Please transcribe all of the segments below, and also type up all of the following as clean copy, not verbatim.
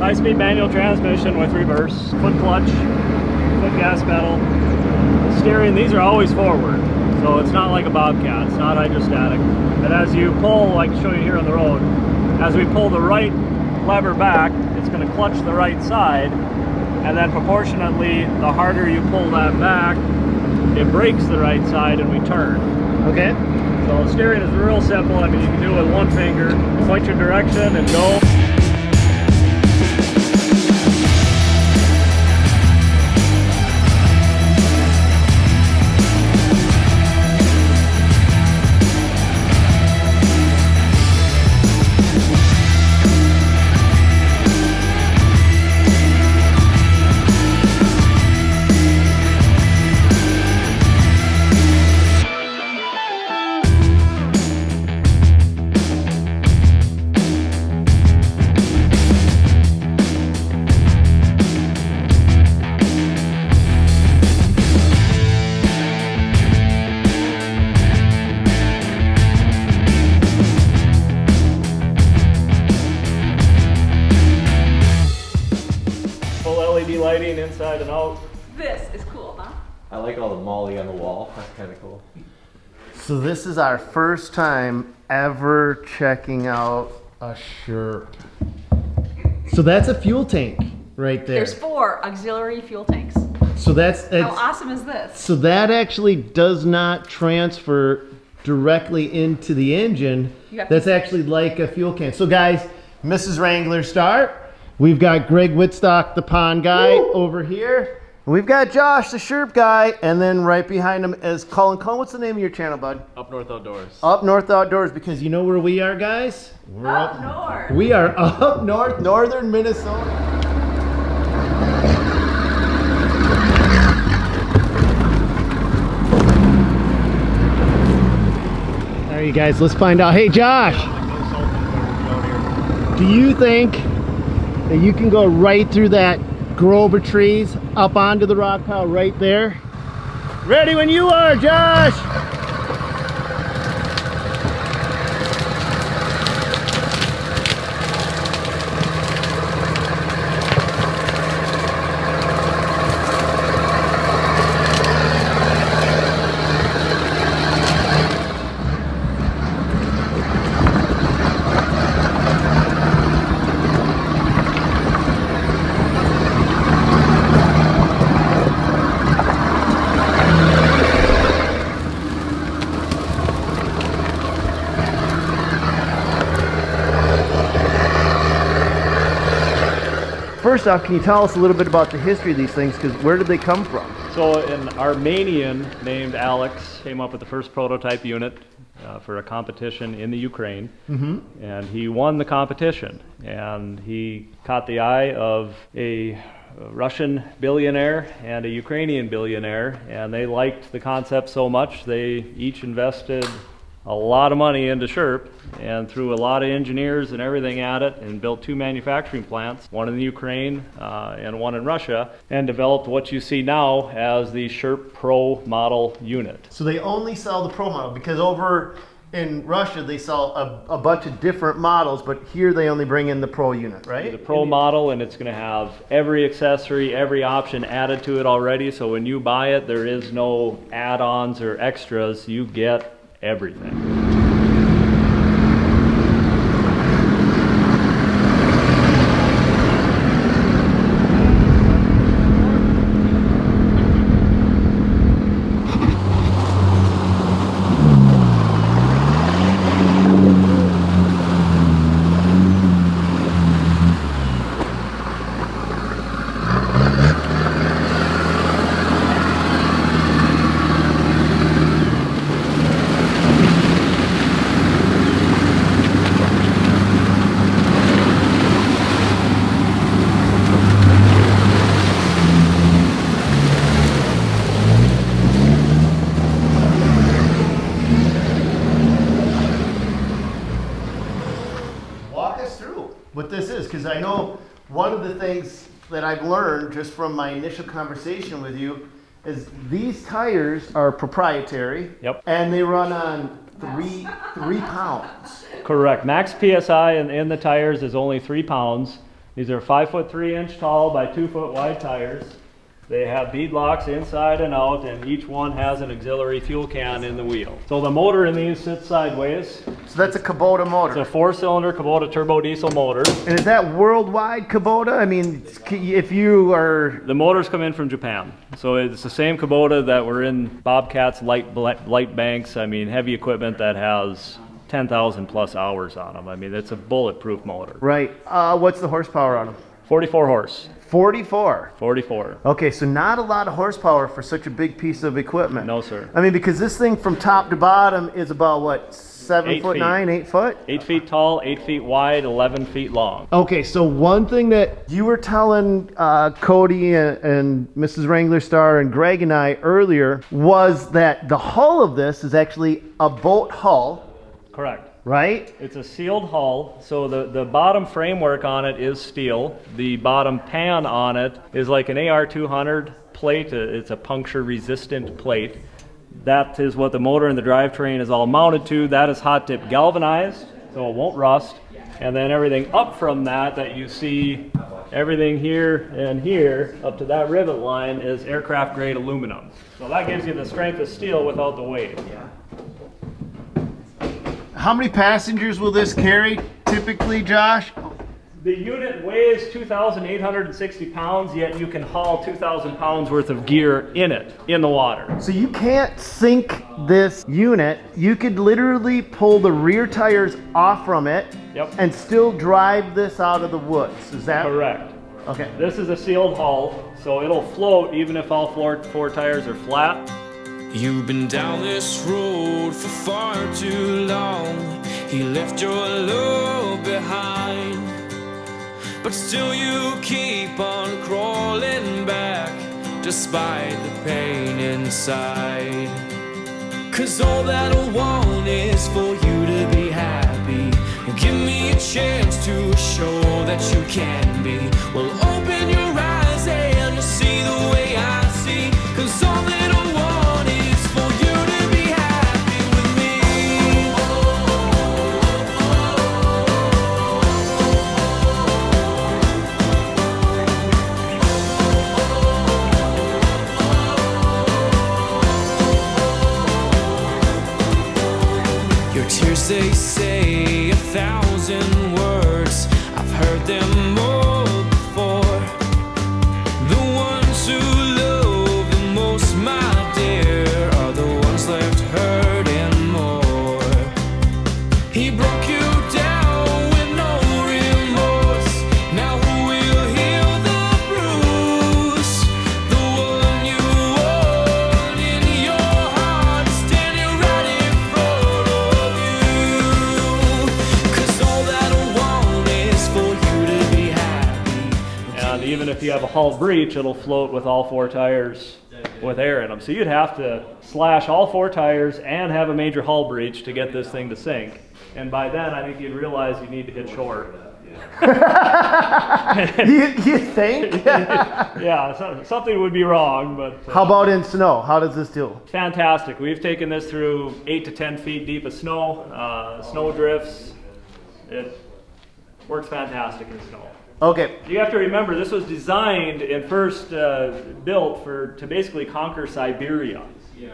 High-speed manual transmission with reverse, foot clutch, foot gas pedal. Steering, these are always forward, so it's not like a Bobcat, it's not hydrostatic. And as you pull, like I show you here on the road, as we pull the right lever back, it's going to clutch the right side, and then proportionately, the harder you pull that back, it brakes the right side and we turn. Okay. So steering is real simple. I mean, you can do it with one finger, point your direction and go. LED lighting inside and out. This is cool, huh? I like all the molly on the wall. That's kind of cool. So this is our first time ever checking out a Sherp. So that's a fuel tank right there. There's 4 auxiliary fuel tanks. So that's How awesome is this? So that actually does not transfer directly into the engine. That's actually like a fuel can. So guys, Mrs. Wrangler start. We've got Greg Whitstock, the pond guy, over here. We've got Josh, the Sherp guy, and then right behind him is Colin. Colin, what's the name of your channel, bud? Up North Outdoors. Up North Outdoors, because you know where we are, guys? We're up north. We are up north, northern Minnesota. All right, you guys, let's find out. Hey, Josh, do you think that you can go right through that grove of trees up onto the rock pile right there? Ready when you are, Josh! First off, can you tell us a little bit about the history of these things? Because where did they come from? So an Armenian named Alex came up with the first prototype unit for a competition in the Ukraine. And he won the competition. And he caught the eye of a Russian billionaire and a Ukrainian billionaire. And they liked the concept so much, they each invested a lot of money into Sherp and threw a lot of engineers and everything at it and built 2 manufacturing plants, one in the Ukraine and one in Russia, and developed what you see now as the Sherp Pro model unit. So they only sell the Pro model, because over in Russia they sell a bunch of different models, but here they only bring in the Pro unit, right? The Pro model, and it's going to have every accessory, every option added to it already, so when you buy it there is no add-ons or extras, you get everything. What this is, because I know one of the things that I've learned just from my initial conversation with you is these tires are proprietary. Yep. And they run on three pounds. Correct. Max PSI in the tires is only 3 pounds. These are 5'3" tall by 2 wide tires. They have bead locks inside and out, and each one has an auxiliary fuel can in the wheel. So the motor in these sits sideways. So that's a Kubota motor. It's a 4-cylinder Kubota turbo diesel motor. And is that worldwide Kubota? I mean, if you are... The motors come in from Japan. So it's the same Kubota that were in Bobcats, light banks. I mean, heavy equipment that has 10,000 plus hours on them. I mean, it's a bulletproof motor. Right. What's the horsepower on them? 44 horse. 44. 44. Okay, so not a lot of horsepower for such a big piece of equipment. No, sir. I mean, because this thing from top to bottom is about what, 7 foot 9, 8 foot? 8 feet tall, 8 feet wide, 11 feet long. Okay, so one thing that you were telling Cody and Mrs. Wrangler Star and Greg and I earlier was that the hull of this is actually a boat hull. Correct. Right? It's a sealed hull, so the bottom framework on it is steel. The bottom pan on it is like an AR200 plate. It's a puncture-resistant plate. That is what the motor and the drivetrain is all mounted to. That is hot-dip galvanized, so it won't rust. And then everything up from that you see, everything here and here, up to that rivet line, is aircraft-grade aluminum. So that gives you the strength of steel without the weight. How many passengers will this carry typically, Josh? The unit weighs 2,860 pounds, yet you can haul 2,000 pounds worth of gear in it, in the water. So you can't sink this unit. You could literally pull the rear tires off from it. Yep. And still drive this out of the woods. Is that Correct. Okay. This is a sealed hull, so it'll float even if all four tires are flat. You've been down this road for far too long. He left your love behind, but still you keep on crawling back despite the pain inside. 'Cause all that I want is for you to be happy. Give me a chance to show that you can be. Well, open your eyes and you'll see the way I see. 'Cause all that I want is for you to be happy with me. Your tears, they say 1,000 words. I've heard them all before. The ones who love the most, my dear, are the ones left hurting more. He broke you down with no remorse. Now who will heal the bruise? The one you want in your heart, standing right in front of you. 'Cause all that I want is for you to be happy. And even if you have a hull breach, it'll float with all four tires with air in them. So you'd have to slash all four tires and have a major hull breach to get this thing to sink. And by then, I think you'd realize you need to hit shore. You think? Yeah, something would be wrong, but How about in snow? How does this do? fantastic. We've taken this through 8 to 10 feet deep of snow, snow drifts. It works fantastic in snow. Okay. You have to remember, this was designed and first built to basically conquer Siberia.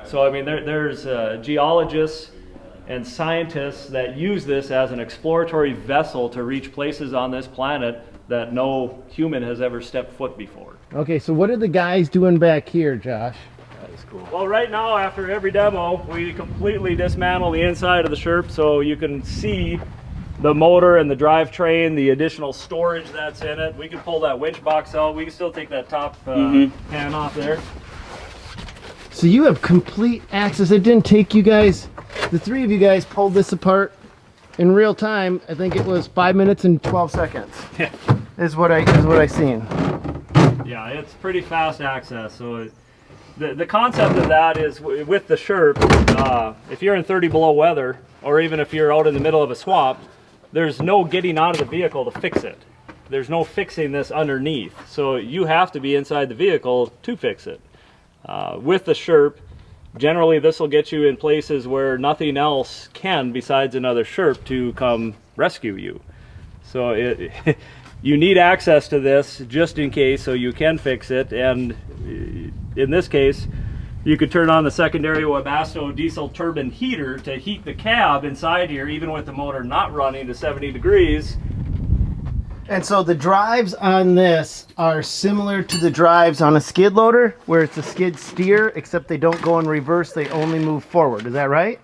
So I mean, there's geologists and scientists that use this as an exploratory vessel to reach places on this planet that no human has ever stepped foot before. Okay, so what are the guys doing back here, Josh? Well, right now, after every demo, we completely dismantle the inside of the Sherp so you can see the motor and the drivetrain, the additional storage that's in it. We can pull that winch box out. We can still take that top pan off there. So you have complete access. It didn't take you guys, the three of you guys pulled this apart in real time. I think it was 5 minutes and 12 seconds. Yeah. Is what I seen. Yeah, it's pretty fast access. So the concept of that is with the Sherp, if you're in 30 below weather, or even if you're out in the middle of a swamp, there's no getting out of the vehicle to fix it. There's no fixing this underneath. So you have to be inside the vehicle to fix it. With the Sherp, generally this will get you in places where nothing else can besides another Sherp to come rescue you. So you need access to this just in case, so you can fix it. And in this case, you could turn on the secondary Webasto diesel turbine heater to heat the cab inside here, even with the motor not running to 70 degrees. And so the drives on this are similar to the drives on a skid loader, where it's a skid steer, except they don't go in reverse, they only move forward. Is that right?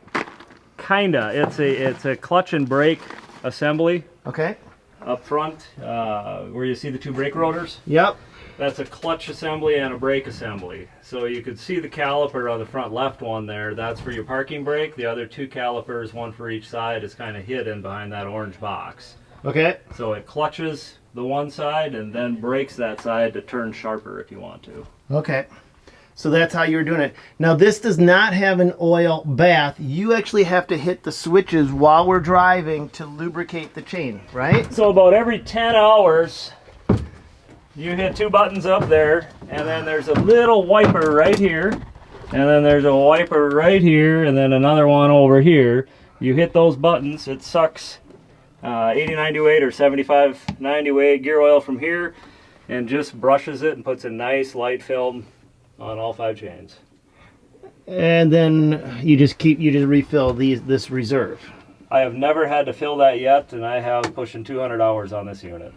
Kinda. It's a clutch and brake assembly Okay. up front, where you see the two brake rotors. Yep. That's a clutch assembly and a brake assembly. So you could see the caliper on the front left one there. That's for your parking brake. The other two calipers, one for each side, is kind of hidden behind that orange box. Okay. So it clutches the one side and then brakes that side to turn sharper if you want to. Okay. So that's how you're doing it. Now this does not have an oil bath. You actually have to hit the switches while we're driving to lubricate the chain, right? So about every 10 hours, you hit two buttons up there, and then there's a little wiper right here, and then there's a wiper right here, and then another one over here. You hit those buttons, it sucks 80-90 weight or 75-90 weight gear oil from here, and just brushes it and puts a nice light film on all 5 chains. And then you just refill this reserve. I have never had to fill that yet, and I have pushing 200 hours on this unit.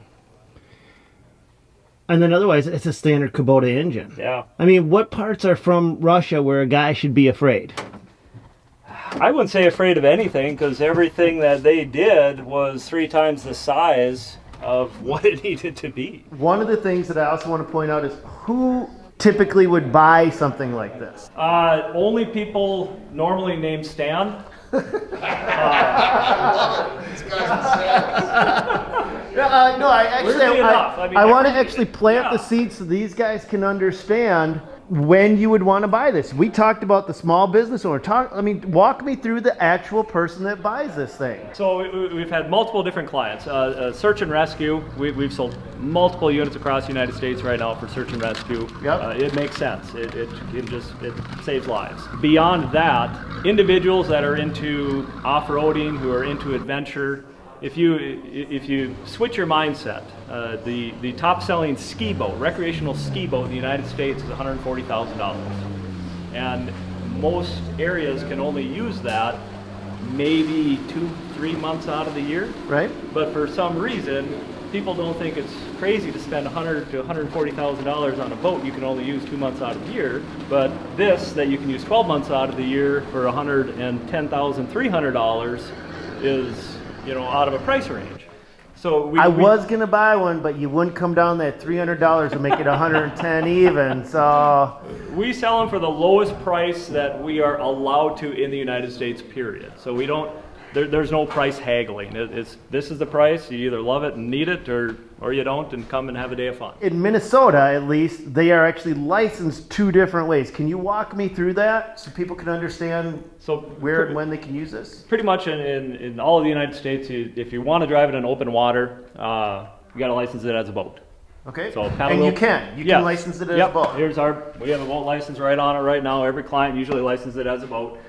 And then otherwise, it's a standard Kubota engine. Yeah. I mean, what parts are from Russia where a guy should be afraid? I wouldn't say afraid of anything, because everything that they did was 3 times the size of what it needed to be. One of the things that I also want to point out is who typically would buy something like this? Only people normally named Stan. No, I want to actually plant the yeah. seeds so these guys can understand when you would want to buy this. We talked about the small business owner. Walk me through the actual person that buys this thing. So we've had multiple different clients. Search and rescue. We've sold multiple units across the United States right now for search and rescue. Yep. It makes sense. It saves lives. Beyond that, individuals that are into off-roading, who are into adventure. If you switch your mindset, the top-selling ski boat, recreational ski boat in the United States is $140,000, and most areas can only use that maybe 2-3 months out of the year. Right. But for some reason, people don't think it's crazy to spend $100,000 to $140,000 on a boat you can only use 2 months out of the year. But this that you can use 12 months out of the year for $110,300 is, out of a price range. So I was gonna buy one, but you wouldn't come down that $300 to make it 110 even. So we sell them for the lowest price that we are allowed to in the United States, period. So we don't. There's no price haggling. This is the price. You either love it and need it, or you don't, and come and have a day of fun. in Minnesota, at least, they are actually licensed 2 different ways. Can you walk me through that so people can understand where and when they can use this? Pretty much in all of the United States, if you want to drive it in open water, you got to license it as a boat. Okay. So and you can license it as a boat. We have a boat license right on it right now. Every client usually licenses it as a boat.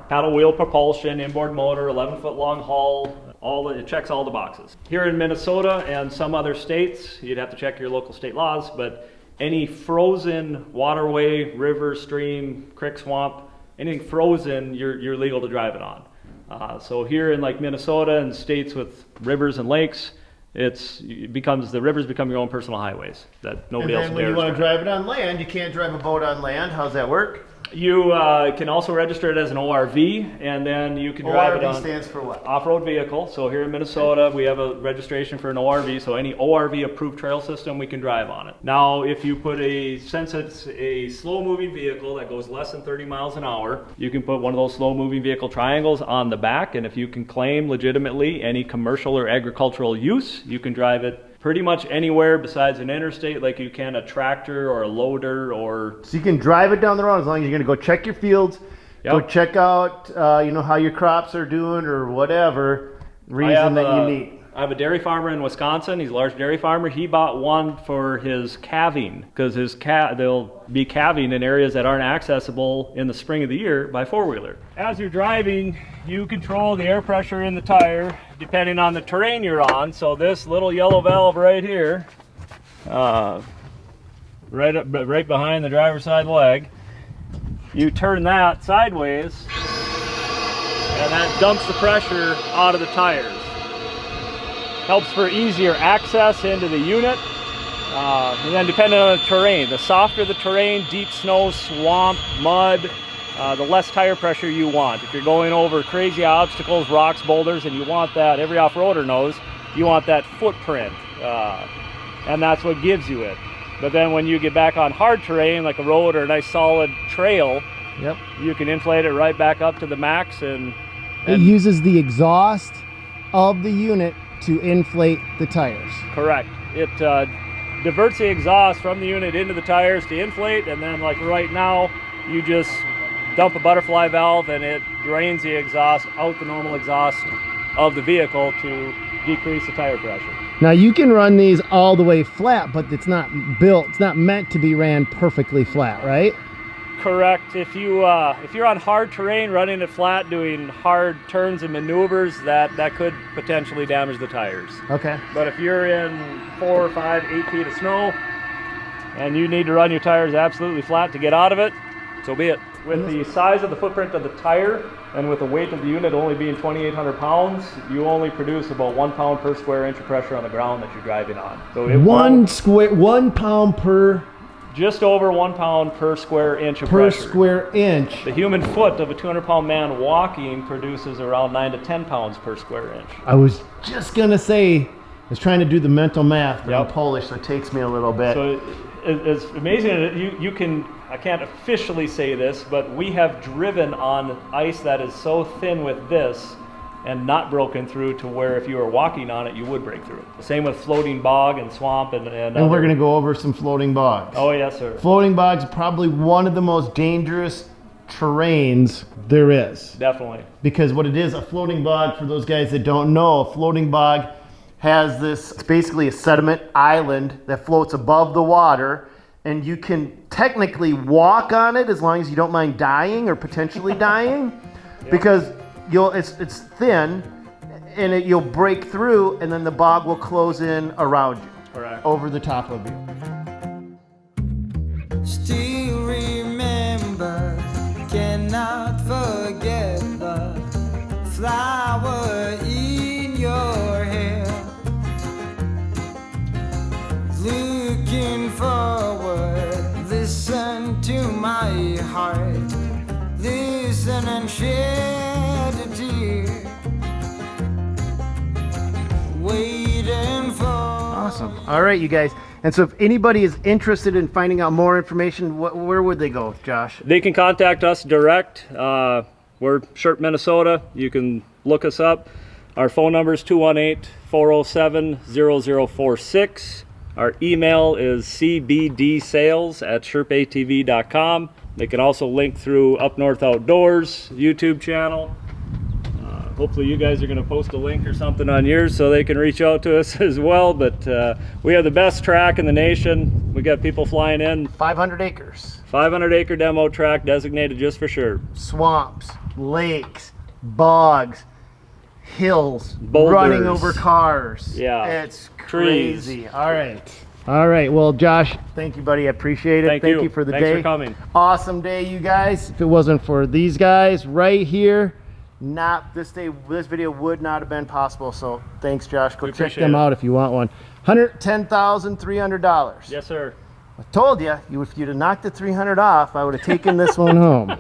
Paddle wheel propulsion, inboard motor, 11-foot long hull, it checks all the boxes. Here in Minnesota and some other states, you'd have to check your local state laws, but any frozen waterway, river, stream, creek, swamp, anything frozen, you're legal to drive it on. So here in Minnesota and states with rivers and lakes, the rivers become your own personal highways that nobody else And then dares when you want to drive. drive it on land, you can't drive a boat on land. How's that work? You can also register it as an ORV, and then you can drive it on. ORV stands for what? Off-road vehicle. So here in Minnesota, we have a registration for an ORV. So any ORV approved trail system, we can drive on it. Now, if you put since it's a slow-moving vehicle that goes less than 30 miles an hour, you can put one of those slow-moving vehicle triangles on the back, and if you can claim legitimately any commercial or agricultural use, you can drive it pretty much anywhere besides an interstate, like you can a tractor or a loader or... So you can drive it down the road as long as you're going to go check your fields, go check out how your crops are doing or whatever reason that you need. I have a dairy farmer in Wisconsin. He's a large dairy farmer. He bought one for his calving because they'll be calving in areas that aren't accessible in the spring of the year by four-wheeler. As you're driving, you control the air pressure in the tire depending on the terrain you're on. So this little yellow valve right here, right behind the driver's side leg, you turn that sideways and that dumps the pressure out of the tires. Helps for easier access into the unit. And then depending on the terrain, the softer the terrain, deep snow, swamp, mud, the less tire pressure you want. If you're going over crazy obstacles, rocks, boulders, and you want that, every off-roader knows, you want that footprint. And that's what gives you it. But then when you get back on hard terrain, like a road or a nice solid trail, Yep. you can inflate it right back up to the max. And It uses the exhaust of the unit to inflate the tires. correct. It diverts the exhaust from the unit into the tires to inflate, and then like right now, you just dump a butterfly valve and it drains the exhaust out the normal exhaust of the vehicle to decrease the tire pressure. Now you can run these all the way flat, but it's not built, it's not meant to be ran perfectly flat, right? Correct. If you're on hard terrain, running it flat, doing hard turns and maneuvers, that could potentially damage the tires. Okay. But if you're in 4, 5, 8 feet of snow and you need to run your tires absolutely flat to get out of it, so be it. With the size of the footprint of the tire and with the weight of the unit only being 2,800 pounds, you only produce about 1 pound per square inch of pressure on the ground that you're driving on. So it 1 pound per just over 1 pound per square inch of pressure. square inch. The human foot of a 200-pound man walking produces around 9 to 10 pounds per square inch. I was just gonna say, I was trying to do the mental math, but I'm Yep. Polish, so it takes me a little bit. So it's amazing that you can, I can't officially say this, but we have driven on ice that is so thin with this and not broken through to where if you were walking on it, you would break through it. The same with floating bog and swamp and And we're gonna go over some floating bogs. Oh, yes, sir. Floating bogs are probably one of the most dangerous terrains there is. Definitely. Because what it is, a floating bog, for those guys that don't know, a floating bog has this, it's basically a sediment island that floats above the water, and you can technically walk on it as long as you don't mind dying or potentially dying, because it's thin, and you'll break through, and then the bog will close in around you, Correct. over the top of you. Still remember, cannot forget the flower in your hair. Looking forward, listen to my heart. Listen and shed a tear. Waiting for. Awesome. All right, you guys. And so if anybody is interested in finding out more information, where would they go, Josh? They can contact us direct. We're Sherp, Minnesota. You can look us up. Our phone number is 218-407-0046. Our email is cbdsales@sherpatv.com. They can also link through Up North Outdoors YouTube channel. Hopefully you guys are going to post a link or something on yours so they can reach out to us as well. But we have the best track in the nation. We got people flying in. 500 acres. 500-acre demo track designated just for Sherp. Swamps, lakes, bogs, hills, Boulders. running over cars. Yeah. It's Trees. crazy. All right. All right. Well, Josh, thank you, buddy. I appreciate it. Thank you. you for the Thanks day. for coming. Awesome day, you guys. If it wasn't for these guys right here, this video would not have been possible. So thanks, Josh. Go We check appreciate them it. out if you want one. $110,300. Yes, sir. I told you, if you'd have knocked the 300 off, I would have taken this one home.